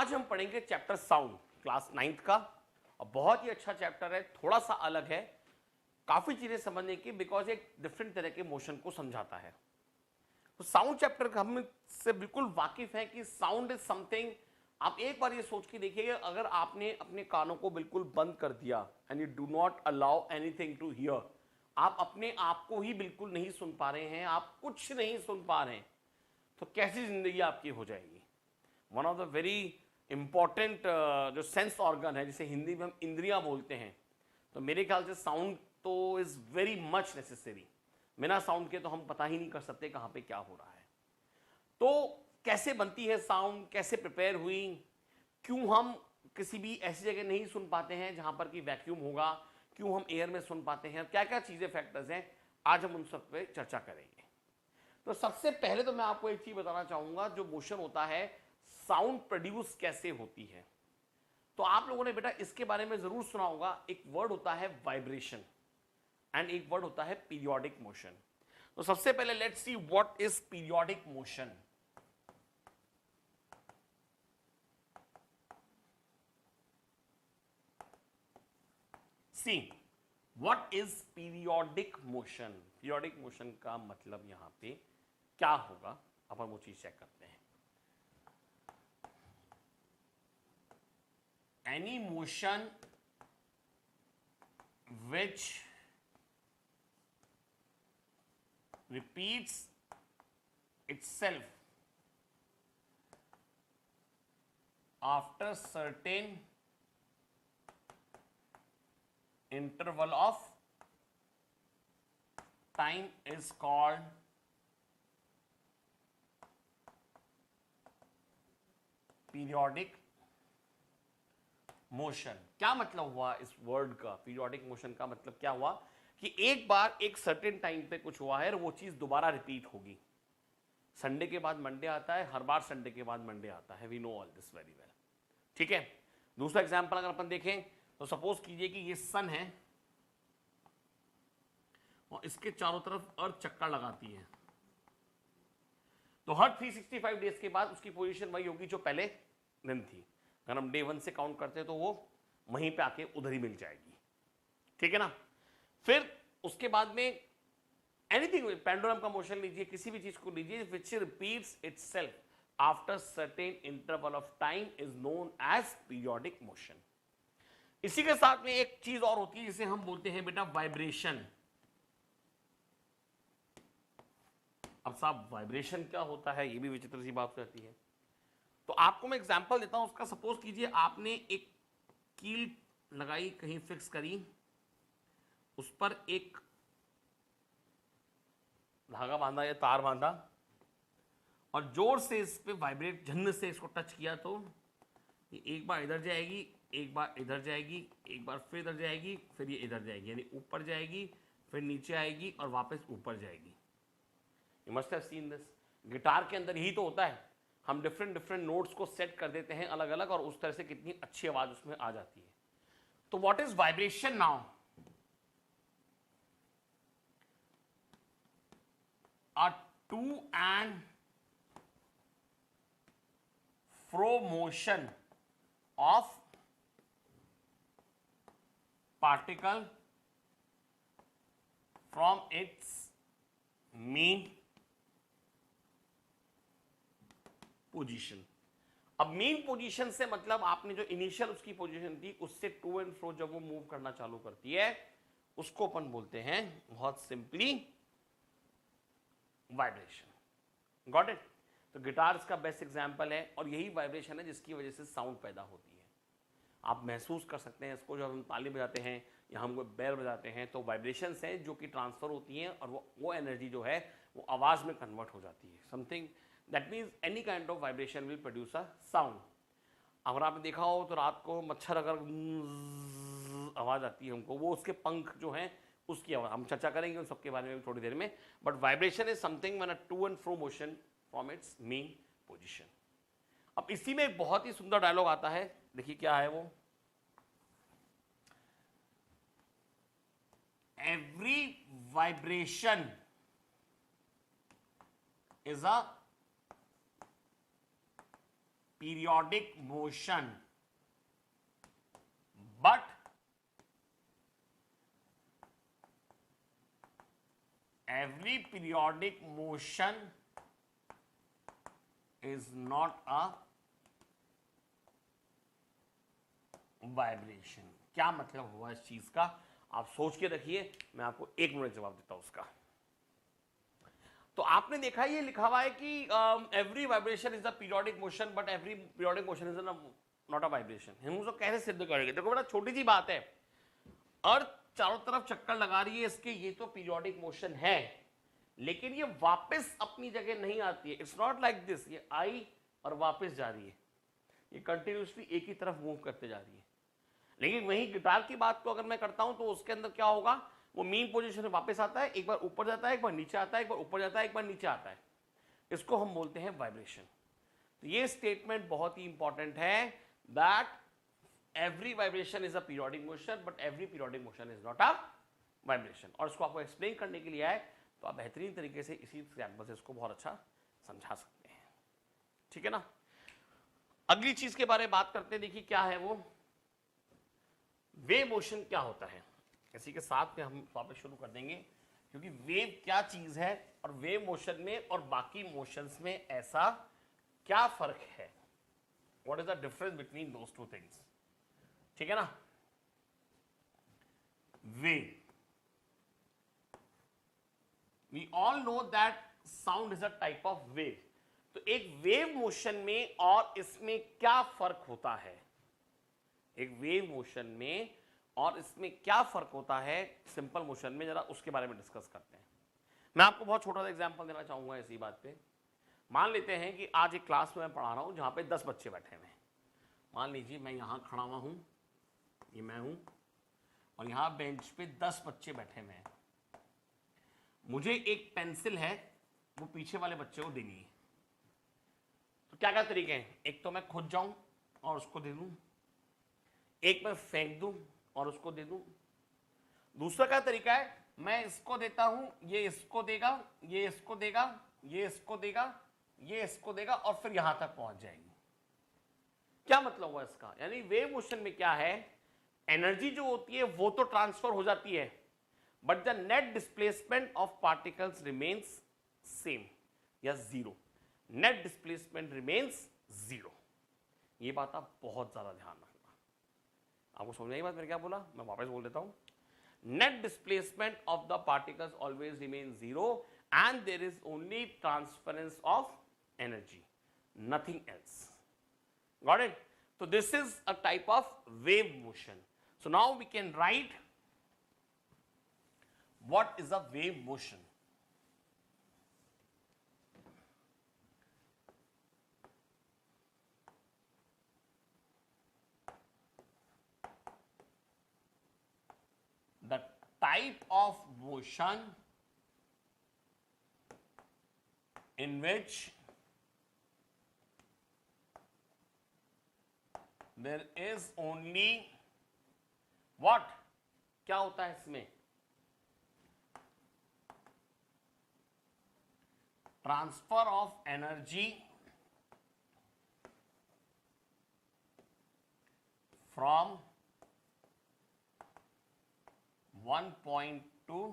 आज हम पढ़ेंगे चैप्टर साउंड, क्लास 9th का। और बहुत ही अच्छा चैप्टर है, थोड़ा सा अलग है, काफी चीजें समझने की, बिकॉज एक डिफरेंट तरह के मोशन को समझाता है। तो साउंड चैप्टर का हम से बिल्कुल वाकिफ है कि साउंड इज समथिंग। आप एक बार ये सोच के देखिए, अगर आपने अपने कानों को बिल्कुल बंद कर दिया and you do not allow anything to here, आप अपने आप को ही बिल्कुल नहीं सुन पा रहे हैं, आप कुछ नहीं सुन पा रहे हैं, तो कैसी जिंदगी आपकी हो जाएगी। One of the very important जो सेंस ऑर्गन है, जिसे हिंदी में हम इंद्रियां बोलते हैं, तो मेरे ख्याल से साउंड तो इज वेरी मच नेसेसरी। बिना साउंड के तो हम पता ही नहीं कर सकते कहां पे क्या हो रहा है। तो कैसे बनती है साउंड, कैसे प्रिपेयर हुई, क्यों हम किसी भी ऐसी जगह नहीं सुन पाते हैं जहां पर कि वैक्यूम होगा, क्यों हम एयर में सुन पाते हैं, क्या क्या चीजें फैक्टर्स हैं, आज हम उन सब पे चर्चा करेंगे। तो सबसे पहले तो मैं आपको एक चीज बताना चाहूंगा, जो मोशन होता है, साउंड प्रोड्यूस कैसे होती है। तो आप लोगों ने बेटा इसके बारे में जरूर सुना होगा, एक वर्ड होता है वाइब्रेशन एंड एक वर्ड होता है पीरियोडिक मोशन। तो सबसे पहले let's see what is periodic motion. C what is periodic motion. Periodic motion का मतलब यहां पे क्या होगा, अपन वो चीज चेक करते हैं। Any motion which repeats itself after certain interval of time is called periodic motion. क्या मतलब हुआ इस वर्ड का, पीरियोडिक मोशन का मतलब क्या हुआ कि एक बार एक सर्टेन टाइम पे कुछ हुआ है और वो चीज दोबारा रिपीट होगी। संडे के बाद मंडे आता है, हर बार संडे के बाद मंडे आता है, we know all this very well. ठीक है, दूसरा एग्जांपल अगर अपन देखें तो सपोज कीजिए कि ये सन है और इसके चारों तरफ अर्थ चक्कर लगाती है, तो हर 365 डेज के बाद उसकी पोजीशन वही होगी जो पहले दिन थी। अगर हम डे 1 से काउंट करते हैं तो वो वहीं पे आके उधर ही मिल जाएगी। ठीक है ना। फिर उसके बाद में एनीथिंग, पेंडुलम का मोशन लीजिए, किसी भी चीज को लीजिए, which repeats itself after certain interval of time is known as periodic motion. इसी के साथ में एक चीज और होती है जिसे हम बोलते हैं बेटा वाइब्रेशन। अब साहब वाइब्रेशन क्या होता है, ये भी विचित्र सी बात रहती है। तो आपको मैं एग्जांपल देता हूं उसका। सपोज कीजिए आपने एक कील लगाई, कहीं फिक्स करी, उस पर एक धागा बांधा या तार बांधा और जोर से इस पे वाइब्रेट, झन्न से इसको टच किया, तो ये एक बार इधर जाएगी, एक बार इधर जाएगी, एक बार फिर इधर जाएगी, फिर ये इधर जाएगी, यानी ऊपर जाएगी, फिर नीचे आएगी और वापस ऊपर जाएगी। You must have seen this. Guitar के अंदर यही तो होता है, हम डिफरेंट डिफरेंट नोट्स को सेट कर देते हैं अलग अलग, और उस तरह से कितनी अच्छी आवाज उसमें आ जाती है। तो what is vibration now? A to and fro motion of particle from its mean position. अब मेन पोजीशन से मतलब आपने जो इनिशियल उसकी पोजीशन थी, उससे टू एंड फ्रो जब वो मूव करना चालू करती है, उसको अपन बोलते हैं बहुत सिंपली वाइब्रेशन। Got it. तो गिटार्स का बेस्ट एग्जांपल है, और यही वाइब्रेशन है जिसकी वजह से साउंड पैदा होती है। आप महसूस कर सकते हैं इसको, जब हम ताली बजाते हैं या हम कोई बेल बजाते हैं, तो वाइब्रेशंस हैं जो कि ट्रांसफर होती हैं, और वो एनर्जी जो है वो आवाज में कन्वर्ट हो जाती है। Something that means any kind of vibration will produce a sound. अगर आपने देखा हो तो रात को मच्छर अगर आवाज आती है हमको, वो उसके पंख जो हैं उसकी आवाज। हम चर्चा करेंगे उन सबके बारे में भी थोड़ी देर में। But vibration is something when a to and fro motion from its mean position. अब इसी में एक बहुत ही सुंदर डायलॉग आता है, देखिए क्या है वो। Every vibration is a periodic motion, but every periodic motion is not a vibration. क्या मतलब हुआ इस चीज का, आप सोच के रखिए, मैं आपको 1 मिनट जवाब देता हूं उसका। तो आपने देखा ये लिखा हुआ है कि every vibration is a periodic motion but every periodic motion is not a vibration. हम उसको कैसे सिद्ध करेंगे? देखो बड़ा छोटी सी बात है, अर्थ चारों तरफ चक्कर लगा रही है इसके, ये तो पीरियोडिक मोशन है, लेकिन ये वापस अपनी जगह नहीं आती है। इट्स नॉट लाइक दिस, ये आई और वापस जा रही है, ये कंटिन्यूसली एक ही तरफ मूव करते जा रही है। लेकिन वही गिटार की बात को अगर मैं करता हूं तो उसके अंदर क्या होगा, वो मीन पोजीशन में वापस आता है, एक बार ऊपर जाता है, एक बार नीचे आता है, एक बार ऊपर जाता है, एक बार नीचे आता है। इसको हम बोलते हैं वाइब्रेशन। तो ये स्टेटमेंट बहुत ही इंपॉर्टेंट है, that every vibration is a periodic motion but every periodic motion is not a vibration. और इसको आपको एक्सप्लेन करने के लिए आए तो आप बेहतरीन तरीके से इसी एग्जाम्पल से इसको बहुत अच्छा समझा सकते हैं। ठीक है ना? अगली चीज के बारे में बात करते हैं। देखिए क्या है वो वेव मोशन क्या होता है। इसी के साथ में हम वापस शुरू कर देंगे, क्योंकि वेव क्या चीज है और वेव मोशन में और बाकी मोशंस में ऐसा क्या फर्क है, what is the difference between those two things. ठीक है ना? Wave, we all know that sound is a type of wave. तो एक वेव मोशन में और इसमें क्या फर्क होता है, एक वेव मोशन में और इसमें क्या फर्क होता है सिंपल मोशन में, जरा उसके बारे में डिस्कस करते हैं। मैं आपको बहुत छोटा सा एग्जांपल देना चाहूंगा इसी बात पे। मान लेते हैं कि आज एक क्लास में मैं पढ़ा रहा हूं जहां पे 10 बच्चे बैठे हुए हैं। मान लीजिए मैं यहां खड़ा हुआ हूं, ये मैं हूं, और यहां बेंच पे 10 बच्चे बैठे हुए हैं। मुझे एक पेंसिल है, वो पीछे वाले बच्चे को देनी है। तो क्या क्या तरीके हैं, एक तो मैं खुद जाऊं और उसको दे दूं, एक मैं फेंक दूं और उसको दे दूं। दूसरा क्या तरीका है, मैं इसको देता हूं, ये इसको देगा, ये इसको देगा, ये इसको देगा, ये इसको देगा, और फिर यहां तक पहुंच जाएगी। क्या मतलब हुआ इसका, यानी वेव मोशन में क्या है, एनर्जी जो होती है वो तो ट्रांसफर हो जाती है, but the net displacement of particles remains same या zero. Net displacement remains zero. ये बात आप बहुत ज्यादा ध्यान रखना। आपको समझ आई बात मैंने क्या बोला, मैं वापस बोल देता हूं। Net displacement of the particles always remain zero and there is only transference of energy, nothing else. Got it? So this is a type of wave motion. So now we can write what is a wave motion. The type of motion in which there is only what, क्या होता है इसमें, transfer of energy from one point two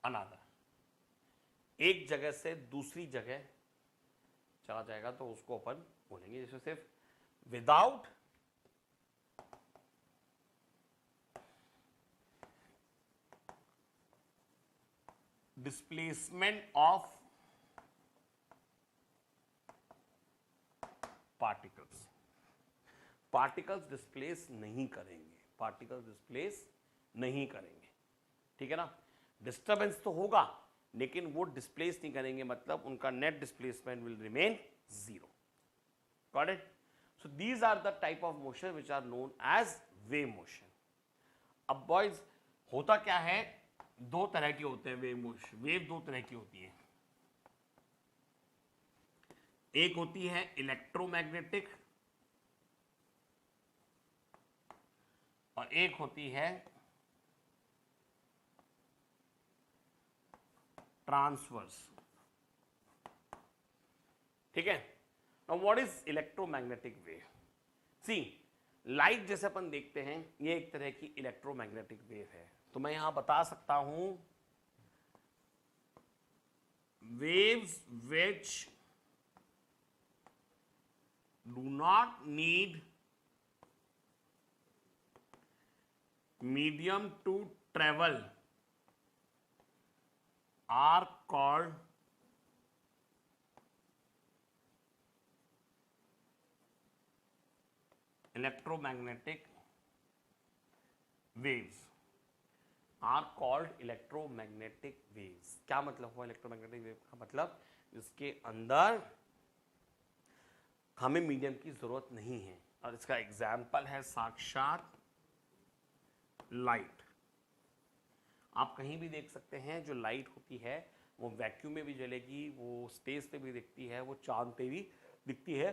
another. एक जगह से दूसरी जगह चला जाएगा तो उसको अपन बोलेंगे, जैसे सिर्फ without displacement of particles. Particles displace नहीं करेंगे, पार्टिकल्स डिस्प्लेस नहीं करेंगे। ठीक है ना? डिस्टर्बेंस तो होगा लेकिन वो डिस्प्लेस नहीं करेंगे, मतलब उनका net displacement will remain zero. Got it? So these are the type of motion which are known as wave motion. अब बॉयज होता क्या है, दो तरह के होते हैं वेव मोशन। वेव दो तरह की होती है, एक होती है इलेक्ट्रोमैग्नेटिक और एक होती है ट्रांसवर्स। ठीक है। Now what is electromagnetic wave? See, light जैसे अपन देखते हैं ये एक तरह की इलेक्ट्रोमैग्नेटिक वेव है। तो मैं यहां बता सकता हूं waves which do not need medium to travel are called electromagnetic waves are called electromagnetic waves। क्या मतलब हुआ इलेक्ट्रोमैग्नेटिक वेव का? मतलब इसके अंदर हमें मीडियम की जरूरत नहीं है, और इसका एग्जाम्पल है साक्षात लाइट। आप कहीं भी देख सकते हैं जो लाइट होती है वो वैक्यूम में भी जलेगी, वो स्पेस पे भी दिखती है, वो चांद पे भी दिखती है,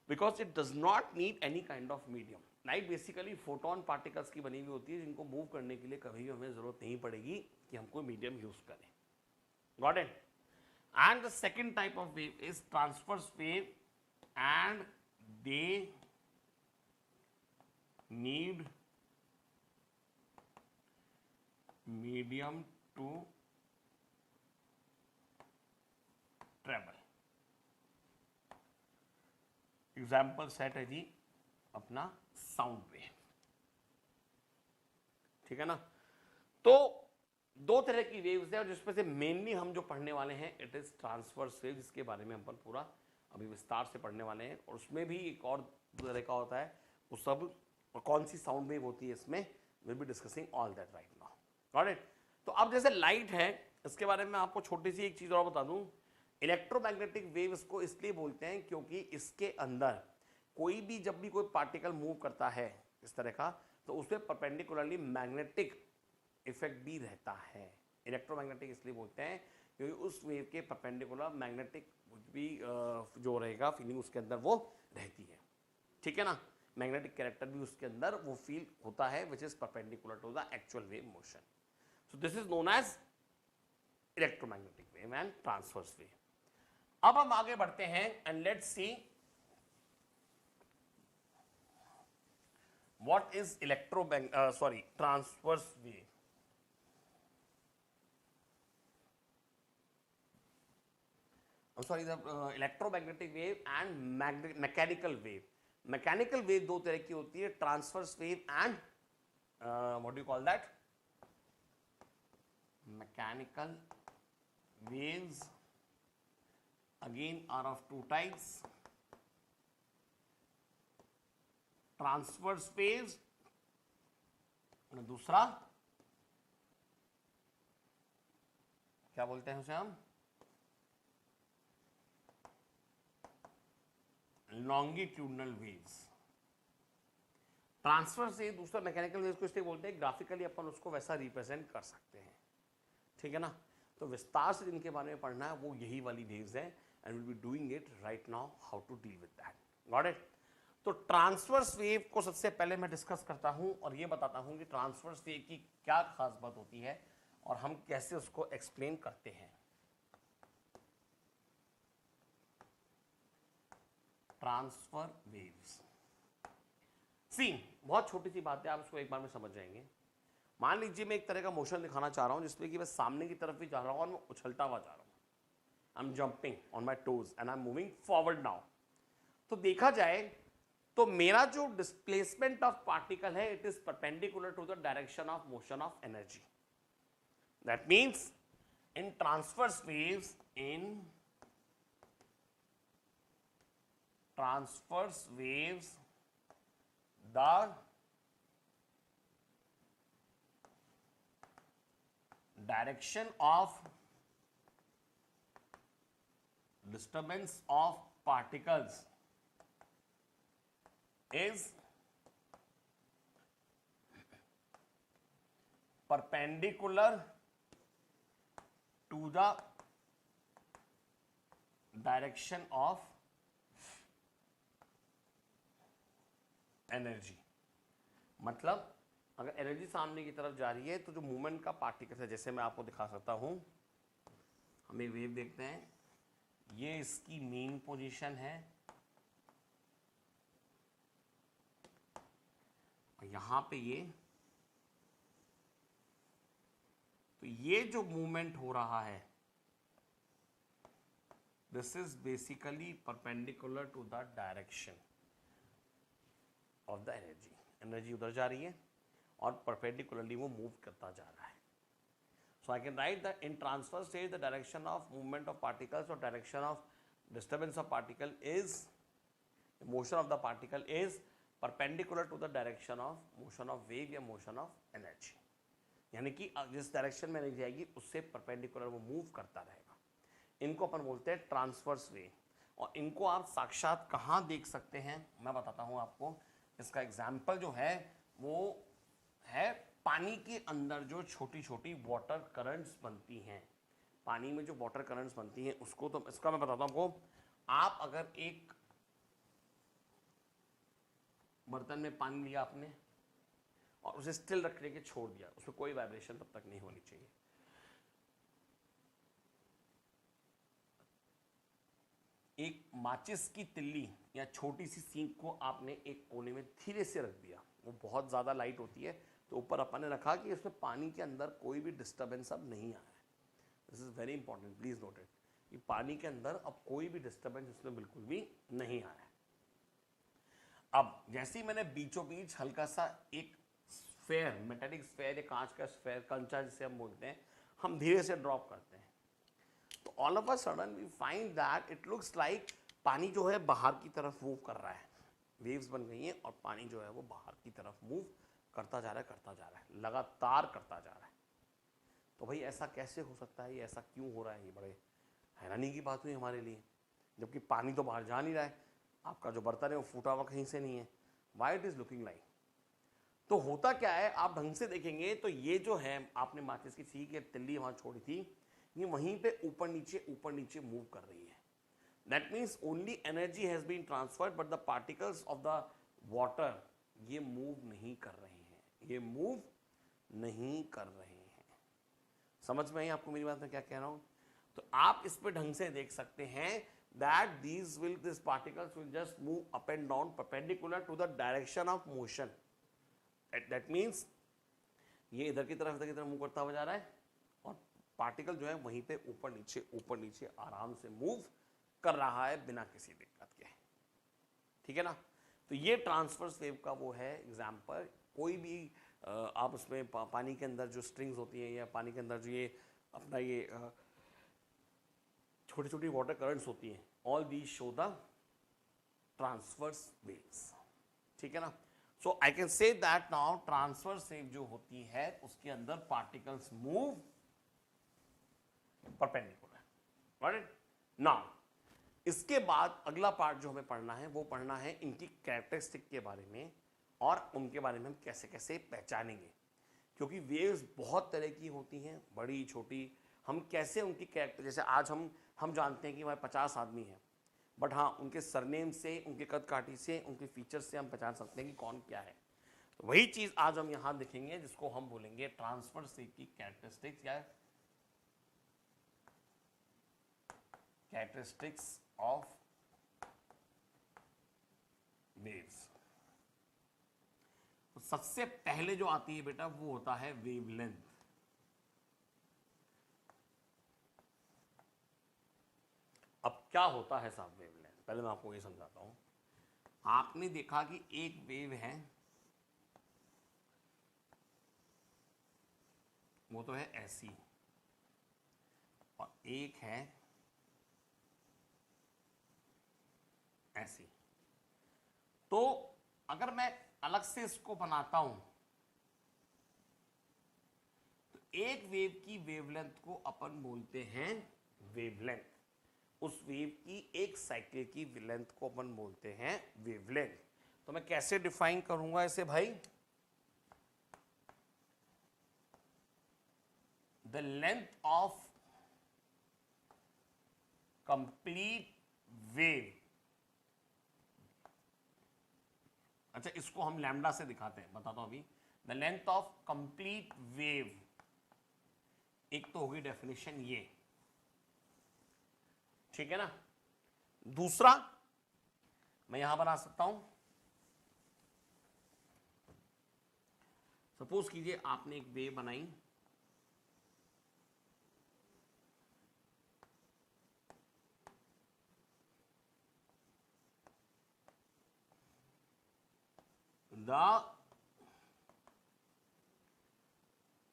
because it does not need any kind of medium. Light basically photon particles की बनी हुई होती है, जिनको मूव करने के लिए कभी भी हमें जरूरत नहीं पड़ेगी कि हम कोई मीडियम यूज करें। Got it? And the second type of wave is transverse wave, and they need medium to travel. Example set है जी अपना साउंड वेव, ठीक है ना। तो दो तरह की वेव्स है, और जिसमें से मेनली हम जो पढ़ने वाले हैं इट इज ट्रांसवर्स वेव, जिसके बारे में अपन पूरा अभी विस्तार से पढ़ने वाले हैं। और उसमें भी एक और तरह का होता है, वो सब और कौन सी साउंड वेव होती है इसमें, will be discussing all that right now. Got it? तो अब जैसे लाइट है, इसके बारे में आपको छोटी सी एक चीज और बता दूं। इलेक्ट्रोमैग्नेटिक वेव इसको इसलिए बोलते हैं क्योंकि इसके अंदर कोई भी, जब भी कोई पार्टिकल मूव करता है इस तरह का, तो उसमें परपेंडिकुलरली मैग्नेटिक इफेक्ट भी रहता है। इलेक्ट्रोमैग्नेटिक इसलिए बोलते हैं क्योंकि उस वेव के परपेंडिकुलर मैग्नेटिक भी जो रहेगा फीलिंग उसके अंदर वो रहती है, ठीक है ना। मैग्नेटिक कैरेक्टर भी उसके अंदर वो फील होता है, which is perpendicular to the actual wave motion. So this is known as electromagnetic wave and transverse wave. अब हम आगे बढ़ते हैं and let's see what is transverse wave. the electromagnetic wave and mechanical wave। Mechanical wave दो तरह की होती है, transverse wave and what do you call that, mechanical waves again are of two types, transverse waves और दूसरा क्या बोलते हैं उसे हम, लॉन्गिट्यूडनल वेव्स। ट्रांसवर्स वेव दूसरा मैकेनिकल वेव्स को इसलिए बोलते हैं, ग्राफिकली अपन उसको वैसा रिप्रेजेंट कर सकते हैं, ठीक है ना। तो विस्तार से जिनके बारे में पढ़ना है वो यही वाली वेव्स हैं, and will be doing it right now how to deal with that. Got it? तो ट्रांसवर्स वेव को सबसे पहले मैं डिस्कस करता हूं और ये बताता हूं कि ट्रांसवर्स वेव की क्या खास बात होती है और हम कैसे उसको एक्सप्लेन करते हैं। ट्रांसफर वेव्स, सी बहुत छोटी सी बात है, आप इसको एक बार में समझ जाएंगे। मान लीजिए मैं एक तरह का मोशन दिखाना चाह रहा हूं जिसमें कि मैं सामने की तरफ भी जा रहा हूं और मैं उछलता हुआ जा रहा हूं, I am jumping on my toes and I am moving forward now. तो देखा जाए तो मेरा जो डिस्प्लेसमेंट ऑफ पार्टिकल है it is perpendicular to the direction of motion of energy. That means in transverse waves, in transverse waves, the direction of disturbance of particles is perpendicular to the direction of energy. मतलब अगर energy सामने की तरफ जा रही है तो जो मूवमेंट का पार्टिकल है, जैसे मैं आपको दिखा सकता हूं, हम एक वेव देखते हैं, ये इसकी मेन पोजीशन है, और यहां पे ये जो मूवमेंट हो रहा है, this is basically perpendicular to the direction of the energy. Energy उधर जा रही है और परपेंडिकुलरली वो मूव करता जा रहा है। So I can write that in transfer state the direction of movement of particles or direction of disturbance of particle is, motion of the particle is perpendicular to the direction of motion of wave या motion of energy। यानी कि जिस direction में energy जाएगी उससे perpendicular वो move करता रहेगा। इनको अपन बोलते हैं ट्रांसवर्स वेव, और इनको आप साक्षात कहाँ देख सकते हैं मैं बताता हूँ आपको। इसका एग्जाम्पल जो है वो है पानी के अंदर जो छोटी छोटी वाटर करंट्स बनती हैं, पानी में जो वाटर करंट्स बनती हैं उसको, तो इसका मैं बताता हूं आपको। आप अगर एक बर्तन में पानी लिया आपने और उसे स्टिल रखने के छोड़ दिया, उसमें कोई वाइब्रेशन तब तक नहीं होनी चाहिए। एक माचिस की तिल्ली या छोटी सी सींग को आपने एक कोने में धीरे से रख दिया, वो बहुत ज्यादा लाइट होती है, तो ऊपर अपन ने रखा कि इसमें पानी के अंदर कोई भी डिस्टर्बेंस अब नहीं आ रहा है। This is very important, please note it, कि पानी के अंदर अब कोई भी डिस्टर्बेंस इसमें बिल्कुल भी नहीं आ रहा है। अब जैसे ही मैंने बीचों बीच हल्का सा एक स्फेयर, मेटेलिक स्फेयर या कांच का स्फेयर, कंचा जिसे हम बोलते हैं, हम धीरे से ड्रॉप करते हैं, तो all of a sudden we find that it looks like पानी जो है बाहर की तरफ मूव कर रहा है, वेव्स बन गई हैं और पानी जो है वो बाहर की तरफ मूव करता जा रहा है, लगातार करता जा रहा है। तो भाई ऐसा कैसे हो सकता है, ये ऐसा क्यों हो रहा है, ये बड़े हैरानी की बात हुई हमारे लिए, जबकि पानी तो बाहर जा नहीं रहा है, आपका जो बर्तन है वो फूटा हुआ कहीं से नहीं है, why it is looking like. तो होता क्या है, आप ढंग से देखेंगे तो ये जो है आपने माचिस की सीख या तिल्ली वहां छोड़ी थी, ये वहीं पे ऊपर नीचे मूव कर रही है। That means only energy has been transferred but the particles of the water ये मूव नहीं कर रहे हैं, ये मूव नहीं कर रहे हैं। समझ में आई आपको मेरी बात में क्या कह रहा हूं? तो आप इस पे ढंग से देख सकते हैं that these particles will just move up and down perpendicular to the direction of motion. That means ये इधर की तरफ मूव करता हुआ जा रहा है और पार्टिकल जो है वहीं पे ऊपर नीचे आराम से मूव कर रहा है बिना किसी दिक्कत के। ठीक है ना? तो ये ट्रांसवर्स वेव का वो है एग्जाम्पल। कोई भी आप उसमें पानी के अंदर जो स्ट्रिंग्स होती हैं या पानी के अंदर जो ये अपना ये छोटी छोटी वाटर करंट्स होती हैं, all these show the transverse waves. ठीक है ना? So I can say that now transverse wave जो होती है उसके अंदर particles move perpendicular. Got it? Now इसके बाद अगला पार्ट जो हमें पढ़ना है वो पढ़ना है इनकी कैरेक्टरिस्टिक के बारे में और उनके बारे में हम कैसे कैसे पहचानेंगे, क्योंकि वेव्स बहुत तरह की होती हैं, बड़ी छोटी। हम कैसे उनकी कैरेक्टर, जैसे आज हम जानते हैं कि हमारे 50 आदमी हैं, बट हाँ उनके सरनेम से, उनके कद काठी से, उनके फीचर्स से हम पहचान सकते हैं कि कौन क्या है। तो वही चीज आज हम यहां देखेंगे जिसको हम बोलेंगे ट्रांसवर्स वेव की कैरेक्टरिस्टिक्स या कैरेक्टरिस्टिक्स ऑफ वेव्स। तो सबसे पहले जो आती है बेटा वो होता है वेवलेंथ। अब क्या होता है साहब वेवलेंथ? पहले मैं आपको ये समझाता हूं। आपने देखा कि एक वेव है, वो तो है ऐसी, और एक है ऐसी। तो अगर मैं अलग से इसको बनाता हूं तो एक वेव की वेवलेंथ को अपन बोलते हैं वेवलेंथ। उस वेव की एक साइकिल की लेंथ को अपन बोलते हैं वेवलेंथ। तो मैं कैसे डिफाइन करूंगा इसे भाई? The length of complete wave. अच्छा, इसको हम लैम्डा से दिखाते हैं, बताता हूं अभी। The length of complete wave, एक तो होगी डेफिनेशन ये, ठीक है ना। दूसरा मैं यहां बना सकता हूं, सपोज कीजिए आपने एक वेव बनाई, the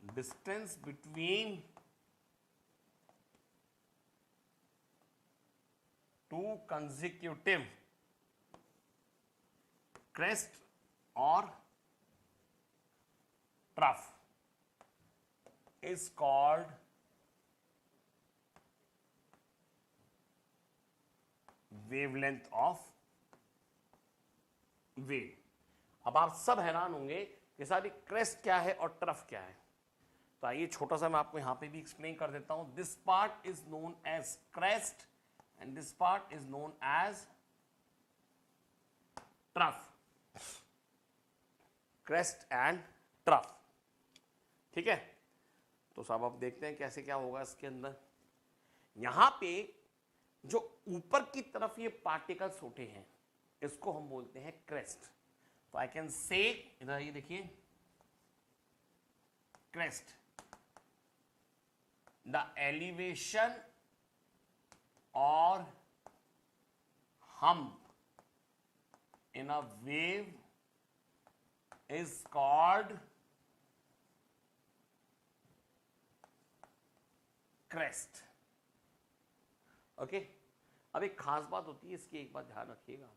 distance between two consecutive crest or trough is called wavelength of wave. अब आप सब हैरान होंगे कि सारी क्रेस्ट क्या है और ट्रफ क्या है, तो आइए छोटा सा मैं आपको यहां पे भी एक्सप्लेन कर देता हूं. This part is known as crest and this part is known as trough. Crest and trough, ठीक है. तो साहब आप देखते हैं कैसे क्या होगा इसके अंदर. यहां पे जो ऊपर की तरफ ये पार्टिकल्स उठे हैं इसको हम बोलते हैं क्रेस्ट. तो आई कैन से, इधर ये देखिए, क्रेस्ट, द एलिवेशन और hump in a wave is called crest. Okay. अब एक खास बात होती है इसकी, एक बात ध्यान रखिएगा.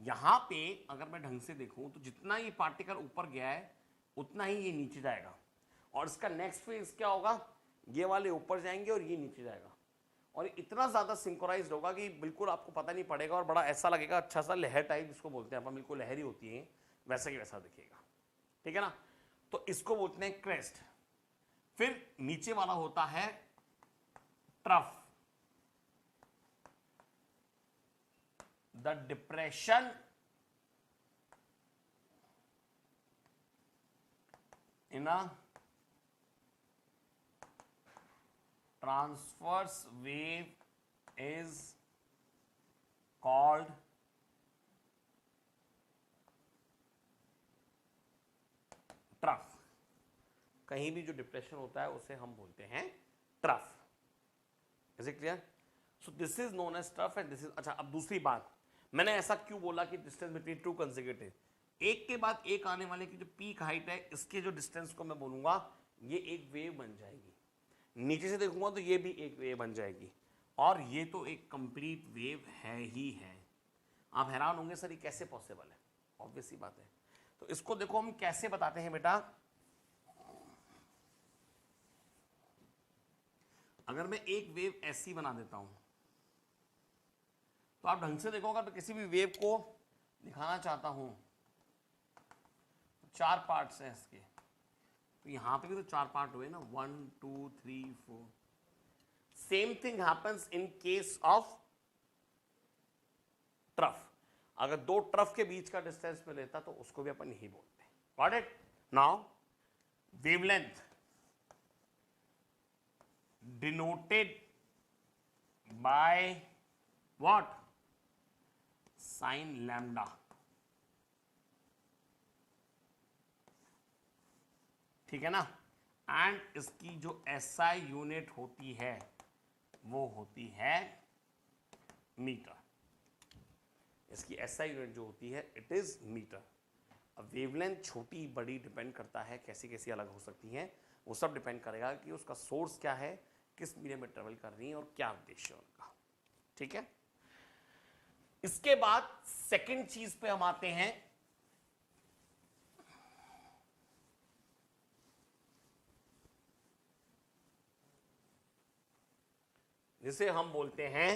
यहां पे अगर मैं ढंग से देखूं तो जितना ये पार्टिकल ऊपर गया है उतना ही ये नीचे जाएगा, और इसका नेक्स्ट फेज क्या होगा, ये वाले ऊपर जाएंगे और ये नीचे जाएगा, और इतना ज्यादा सिंक्रोनाइज्ड होगा कि बिल्कुल आपको पता नहीं पड़ेगा और बड़ा ऐसा लगेगा, अच्छा सा लहर टाइप जिसको बोलते हैं अपन, बिल्कुल लहरी होती है वैसा की वैसा दिखेगा. ठीक है ना. तो इसको बोलते हैं क्रेस्ट. फिर नीचे वाला होता है trough. The depression in a transverse wave is called trough. कहीं भी जो डिप्रेशन होता है उसे हम बोलते हैं trough. Is it clear? So this is known as trough and this is. अच्छा, अब दूसरी बात, मैंने ऐसा क्यों बोला कि डिस्टेंस बिटवीन टू कंसेक्यूटिव, एक के बाद एक आने वाले की जो पीक हाइट है इसके जो डिस्टेंस को मैं बोलूंगा ये एक वेव बन जाएगी. नीचे से देखूंगा तो ये भी एक वेव बन जाएगी, और ये तो एक कंप्लीट वेव है ही है. आप हैरान होंगे सर ये कैसे पॉसिबल है. ऑब्वियस सी बात है. तो इसको देखो हम कैसे बताते हैं बेटा. अगर मैं एक वेव ऐसी बना देता हूं तो आप ढंग से देखो, अगर मैं किसी भी वेव को दिखाना चाहता हूं, चार पार्ट्स हैं इसके, तो यहां पे भी तो चार पार्ट हुए ना, 1 2 3 4. Same thing happens in case of trough. अगर दो ट्रफ के बीच का डिस्टेंस में लेता तो उसको भी अपन यही बोलते हैं. Got it? Now wavelength denoted by what, sign lambda. ठीक है ना. एंड इसकी जो एसआई यूनिट होती है वो होती है मीटर. इसकी एसआई यूनिट जो होती है इट इज मीटर. अब वेवलेंथ छोटी बड़ी डिपेंड करता है, कैसी कैसी अलग हो सकती हैं, वो सब डिपेंड करेगा कि उसका सोर्स क्या है, किस मीडियम में ट्रेवल कर रही है और क्या उद्देश्य है उनका. ठीक है. इसके बाद सेकंड चीज पे हम आते हैं, जिसे हम बोलते हैं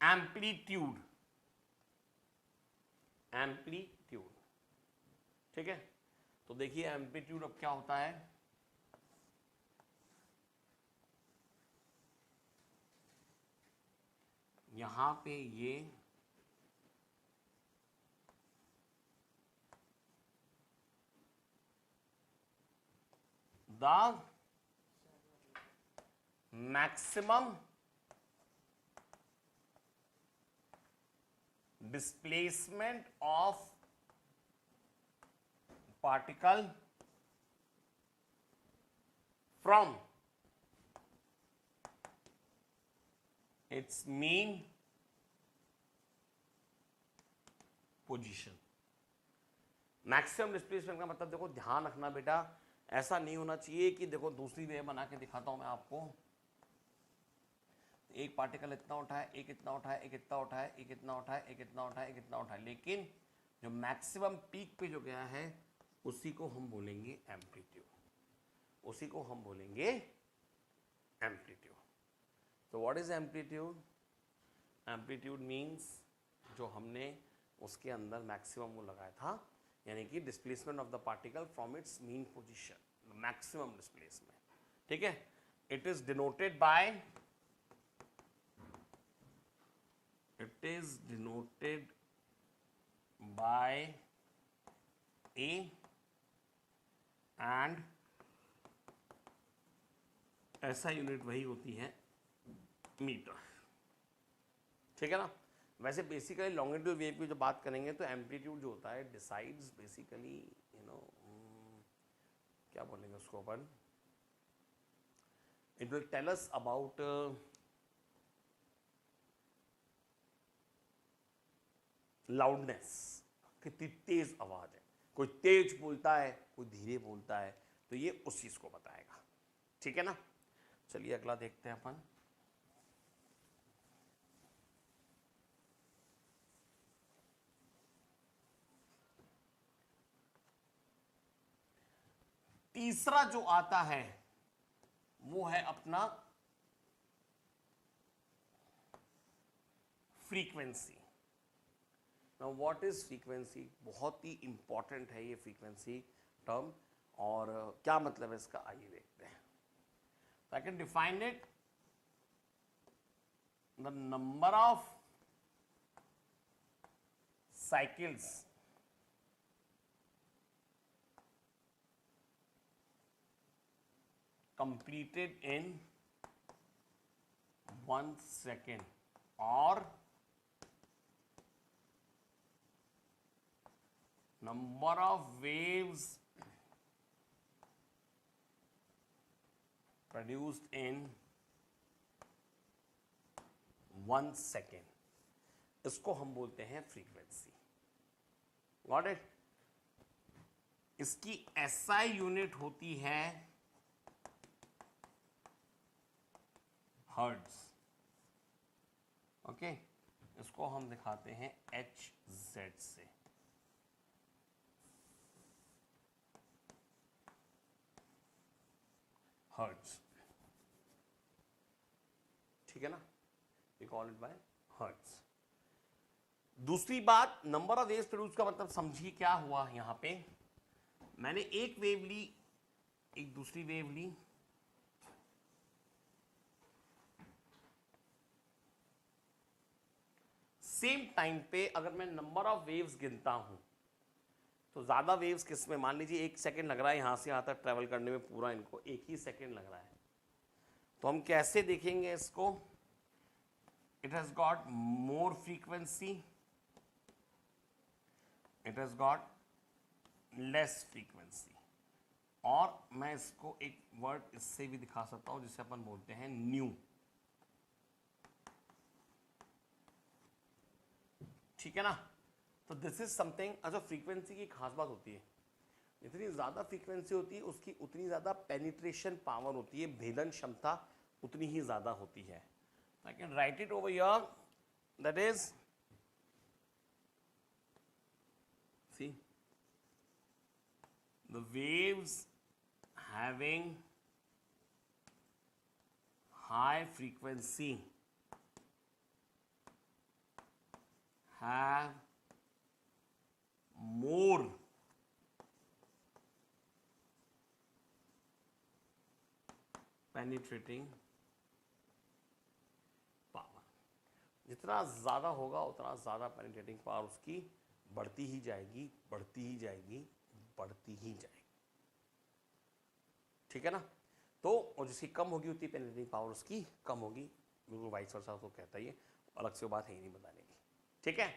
एम्पलीट्यूड. एम्पलीट्यूड. ठीक है. तो देखिए एम्पलीट्यूड अब क्या होता है. यहां पे ये the maximum displacement of particle from its mean position. Maximum displacement का मतलब देखो, ध्यान रखना बेटा, ऐसा नहीं होना चाहिए कि देखो दूसरी वे बना के दिखाता हूं मैं आपको, एक पार्टिकल इतना उठाए, एक इतना उठाए, एक इतना उठाए, एक इतना उठाए, एक इतना उठाए, एक इतना उठाए, लेकिन जो मैक्सिमम पीक पे जो गया है उसी को हम बोलेंगे एम्पलीट्यूड, उसी को हम बोलेंगे एम्पलीट्यूड। तो what is amplitude? Amplitude means जो हमने उसके अंदर मैक्सिमम वो लगाया था, यानी कि displacement of the particle from its mean position, maximum displacement. ठीक है, it is denoted by, it is denoted by A and ऐसा यूनिट वही होती है मीटर। ठीक है ना। वैसे बेसिकली लॉन्गिट्यूड वेव की जो बात करेंगे तो एम्पलीट्यूड जो होता है डिसाइड्स बेसिकली यू नो क्या बोलेंगे उसको अपन, it will tell us about loudness, कितनी तेज आवाज है, कोई तेज बोलता है, कोई धीरे बोलता है, तो ये उस चीज को बताएगा। ठीक है ना। चलिए अगला देखते हैं अपन। तीसरा जो आता है वो है अपना frequency. Now what is frequency? बहुत ही इंपॉर्टेंट है ये फ्रीक्वेंसी टर्म, और क्या मतलब है इसका आइए देखते हैं। I can define it, the number of cycles completed in 1 second or number of waves produced in 1 second, इसको हम बोलते हैं फ्रीक्वेंसी। Got it? इसकी एसआई यूनिट होती है हर्ट्ज। ओके, इसको हम दिखाते हैं HZ से। हर्ट्ज, ठीक है ना, we call it by hertz. दूसरी बात, नंबर ऑफ वेव्स प्रोड्यूस का मतलब समझिए क्या हुआ। यहां पे मैंने एक वेव ली, एक दूसरी वेव ली, सेम टाइम पे अगर मैं नंबर ऑफ वेव्स गिनता हूं तो ज्यादा वेव्स किस में, मान लीजिए 1 सेकेंड लग रहा है यहां से यहां तक ट्रेवल करने में, पूरा इनको 1 ही सेकेंड लग रहा है, तो हम कैसे देखेंगे इसको? It has got more frequency, it has got less frequency, और मैं इसको एक वर्ड इससे भी दिखा सकता हूं जिसे अपन बोलते हैं न्यू। ठीक है ना। तो दिस इज समथिंग, अच्छा फ्रीक्वेंसी की खास बात होती है, जितनी ज्यादा फ्रीक्वेंसी होती है उसकी उतनी ज्यादा पेनिट्रेशन पावर होती है, भेदन क्षमता उतनी ही ज्यादा होती है। I can write it over here, that is see the waves having high frequency have more penetrating power। जितना ज्यादा होगा उतना ज्यादा penetrating पावर उसकी बढ़ती ही जाएगी, बढ़ती ही जाएगी, बढ़ती ही जाएगी। ठीक है ना। तो और जिसकी कम होगी उतनी पेनिट्रेटिंग पावर उसकी कम होगी, बिल्कुल वाइस वर्सा तो कहता ही है, अलग से बात है ही नहीं बताने की। ठीक है,